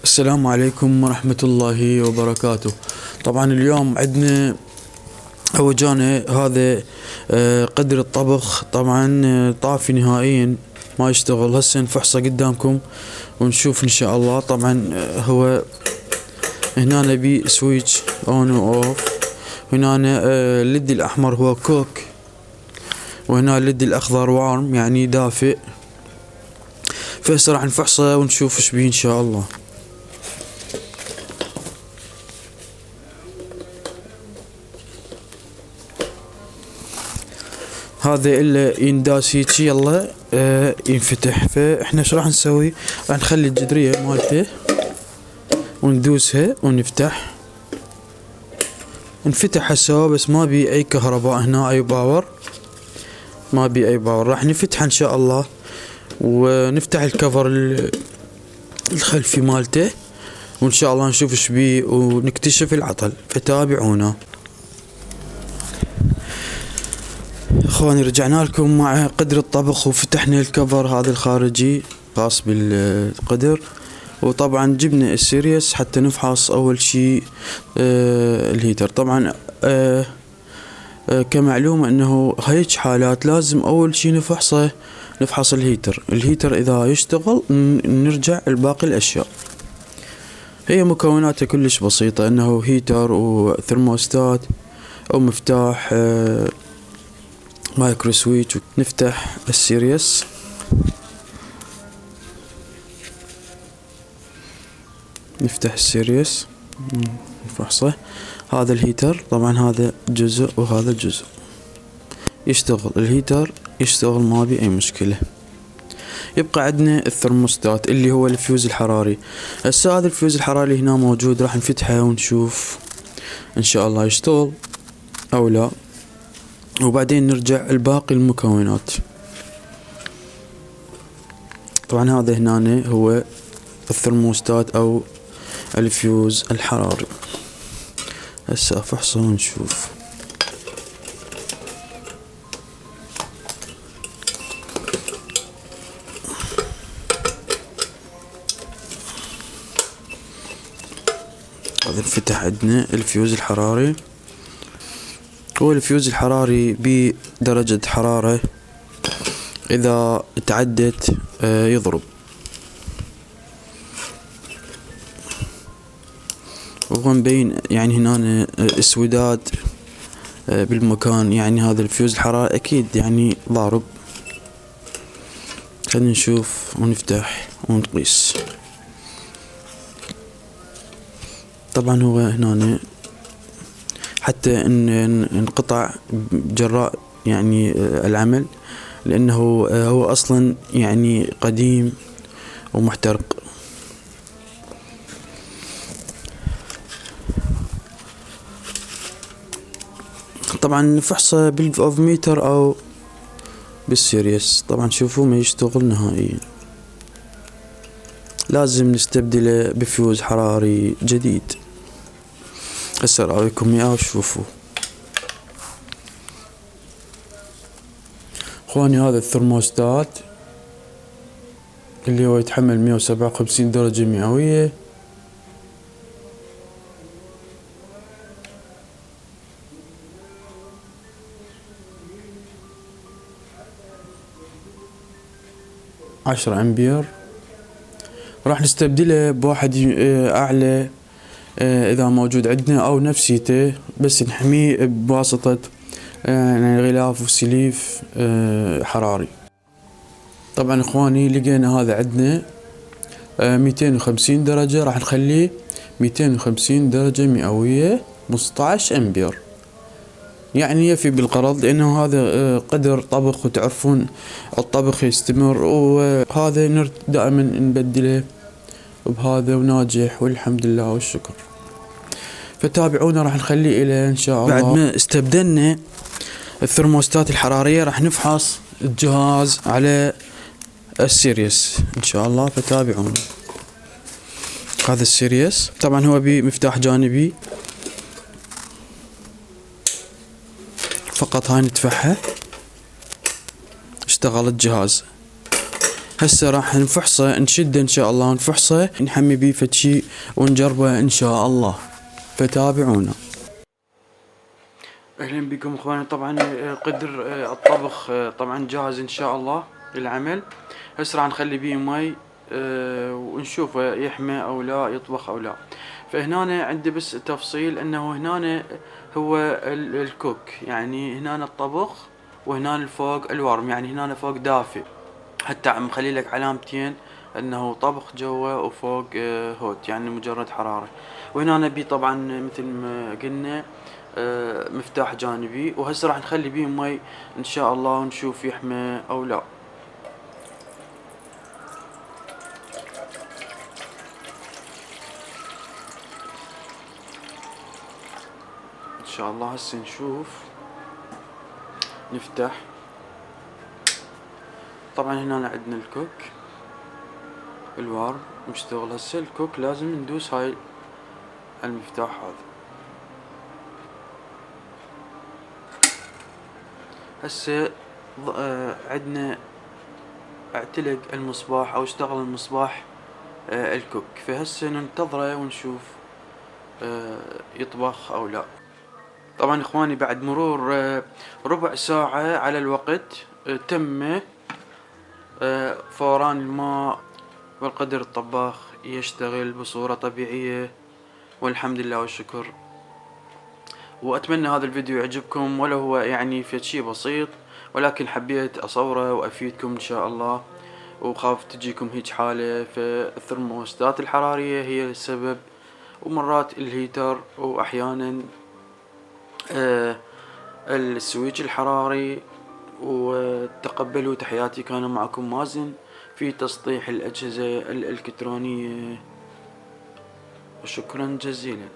السلام عليكم ورحمة الله وبركاته. طبعا اليوم عندنا هوجانة هذا قدر الطبخ. طبعا طافي نهائيا ما يشتغل. هسه نفحصه قدامكم ونشوف ان شاء الله. طبعا هو هنا نبي سويتش اون واوف، هنا الليد الاحمر هو كوك، وهنا الليد الاخضر وارم يعني دافئ. فهسه راح نفحصه ونشوف ايش بيه ان شاء الله. هذا الا ينداس هيجي يلا ينفتح. فاحنا ايش راح نسوي؟ راح نخلي الجدرية مالته وندوسها ونفتح. انفتح هسه بس ما بي اي كهرباء هنا، اي باور ما بي اي باور. راح نفتحه ان شاء الله ونفتح الكفر الخلفي مالته وان شاء الله نشوف ايش بيه ونكتشف العطل. فتابعونا اخواني. رجعنا لكم مع قدر الطبخ وفتحنا الكفر هذا الخارجي خاص بالقدر، وطبعا جبنا السيريس حتى نفحص اول شيء الهيتر. طبعا كمعلومة انه هيك حالات لازم اول شيء نفحص الهيتر اذا يشتغل نرجع الباقي الاشياء. هي مكوناتها كلش بسيطة، انه هيتر وثرموستات ومفتاح مايكرو سويتش. نفتح السيريس، نفحصه. هذا الهيتر طبعا هذا جزء وهذا جزء. يشتغل الهيتر يشتغل ما بي اي مشكلة. يبقى عندنا الثرموستات اللي هو الفيوز الحراري. هسه هذا الفيوز الحراري هنا موجود، راح نفتحه ونشوف ان شاء الله يشتغل او لا، وبعدين نرجع الباقي المكونات. طبعا هذا هنا هو الثرموستات او الفيوز الحراري. هسه افحصه ونشوف. هذا انفتح عندنا الفيوز الحراري. هو الفيوز الحراري بدرجة حرارة اذا تعدت يضرب، وهو مبين يعني هنا اسوداد بالمكان، يعني هذا الفيوز الحراري اكيد يعني ضارب. خلينا نشوف ونفتح ونقيس. طبعا هو هنا حتى انقطع جراء يعني العمل، لانه هو اصلا يعني قديم ومحترق. طبعا نفحصه بالأوفميتر او بالسيريس. طبعا شوفوا ما يشتغل نهائيا، لازم نستبدله بفيوز حراري جديد. هسه رايكم اياه وشوفوا. اخواني هذا الثرموستات اللي هو يتحمل 157 درجة مئوية. عشرة امبير. راح نستبدله بواحد اعلى اذا موجود عندنا او نفسيته، بس نحميه بواسطة يعني غلاف وسليف حراري. طبعا اخواني لقينا هذا عندنا 250 درجة، راح نخليه 250 درجة مئوية 15 امبير، يعني يفي بالغرض، لانه هذا قدر طبخ وتعرفون الطبخ يستمر، وهذا دائما نبدله بهذا وناجح والحمد لله والشكر. فتابعونا راح نخليه الى ان شاء الله. بعد ما استبدلنا الثرموستات الحرارية راح نفحص الجهاز على السيريس ان شاء الله. فتابعونا. هذا السيريس طبعا هو بمفتاح جانبي فقط. هاي ندفعها اشتغل الجهاز. هسه راح نفحصه، نشده ان شاء الله، نفحصه نحمي بيه فد شي ونجربه ان شاء الله، فتابعونا. اهلا بكم اخواني. طبعا قدر الطبخ طبعا جاهز ان شاء الله للعمل. هسه راح نخلي بيه مي ونشوفه يحمى او لا، يطبخ او لا. فهنا عندي بس تفصيل، انه هنا هو الكوك، يعني هنا الطبخ وهنا الفوق الورم، يعني هنا فوق دافئ، حتى عم خلي لك علامتين انه طبخ جوا وفوق هوت، يعني مجرد حرارة. وهنا نبي طبعا مثل ما قلنا مفتاح جانبي. وهسه راح نخلي بيه مي ان شاء الله ونشوف يحمى او لا. ان شاء الله هسه نشوف، نفتح. طبعا هنا عندنا الكوك الوار مشتغل. هسه الكوك لازم ندوس هاي المفتاح هذا. هسه عندنا اعتلق المصباح او اشتغل المصباح الكوك، فهسه ننتظره ونشوف يطبخ او لا. طبعا اخواني بعد مرور ربع ساعة على الوقت تم فوران الماء، والقدر الطباخ يشتغل بصورة طبيعية، والحمد لله والشكر. واتمنى هذا الفيديو يعجبكم، ولو هو يعني في شيء بسيط، ولكن حبيت اصوره وافيدكم ان شاء الله. وخاف تجيكم هيج حالة، فالثرموستات الحرارية هي السبب، ومرات الهيتر، واحيانا السويتش الحراري. وتقبلوا تحياتي، كان معكم مازن في تسطيح الأجهزة الإلكترونية، وشكرا جزيلا.